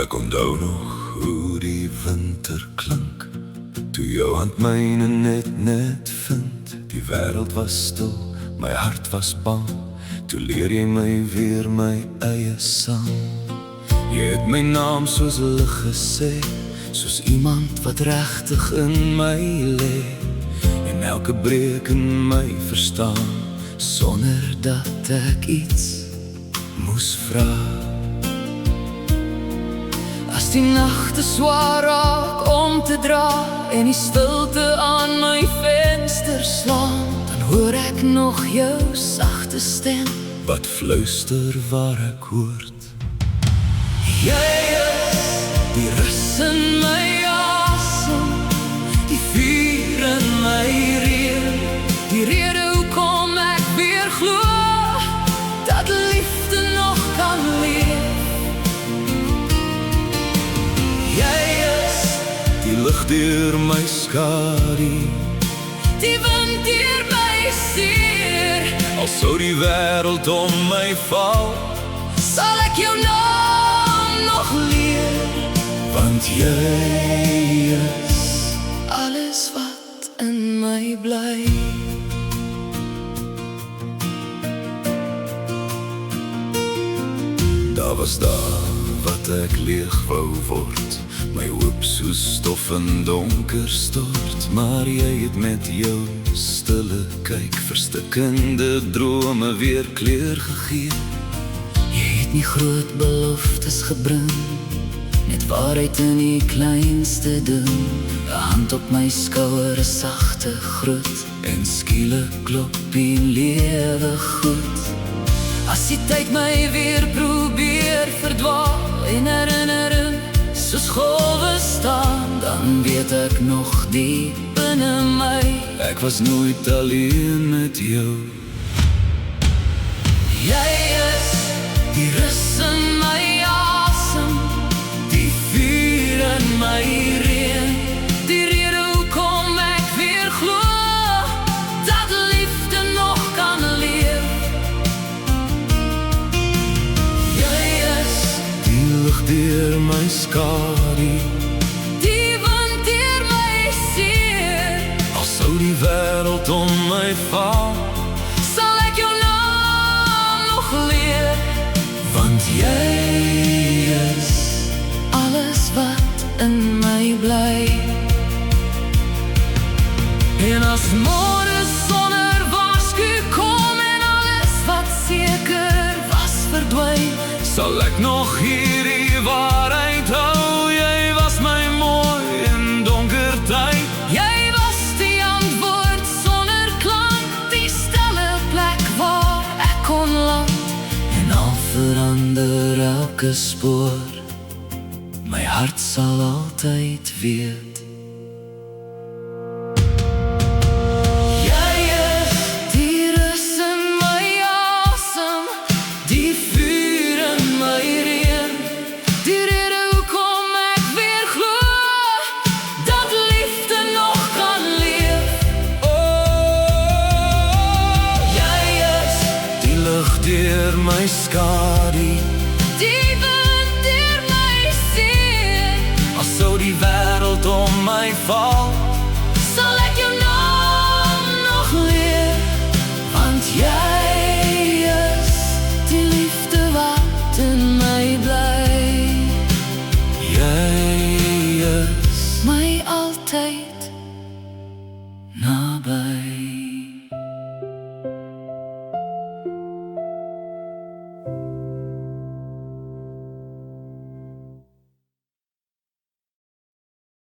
Ek onthou nog hoe die winter klink, toe jou hand myne net vind. Die wêreld was stil, my hart was bang, toe leer jy my weer my eie sang. Jy het my naam soos lig gesê, soos iemand wat regtig in my lê, en elke breek in my verstaan, sonder dat ek iets moes vra. As die nagte swaar raak om te dra, en die stilte aan my venster slaan, dan hoor ek nog jou sagte stem, wat fluister waar ek hoort. Jy is die rus in my asem, die vuur in my reën, die rede hoekom ek weer glo, dat liefde nog kan leef. Jy is die lig deur my skadu, die wind deur my seer. Al sou die wêreld om my val, sal ek jou naam nog leer. Want jy is alles wat in my bly. Daar was daar wat ek leeg wou word, my hoop soos stof in donker stort. Maar jy het met jou stille kyk, verstikkende drome weer kleur gegee. Jy het nie groot beloftes gebring, net waarheid in die kleinste ding. 'n hand op my skouer, 'n sagte groet, en skielik klop die lewe goed. As die tyd my weer probeer verdwaal, en herinnering soos golwe staan, dan weet ek nog diep binne my, ek was nooit alleen met jou. Jy is die rus in my asem, die vuur in my reën, die rede hoekom ek weer glo, dat liefde nog kan leef. Jy is die lig deur my skadu, die wind deur my seer. Al sou die wêreld om my val, sal ek jou naam nog leer. Want jy is alles wat in my bly. En as môre sonder waarsku kom, en alles wat seker was verdwyn, sal ek nog hierdie waarheid hou. Jy was my mooi in donker tyd, jy was die antwoord sonder klank, die stille plek waar ek kon land. En al verander elke spoor, my hart sal altyd weet. Jy is die rus in my asem, die vuur in my reën, die rede hoekom ek weer glo, dat liefde nog kan leef. Jy is die lig deur my skadu, die wind deur my seer. Al sou die wêreld om my val,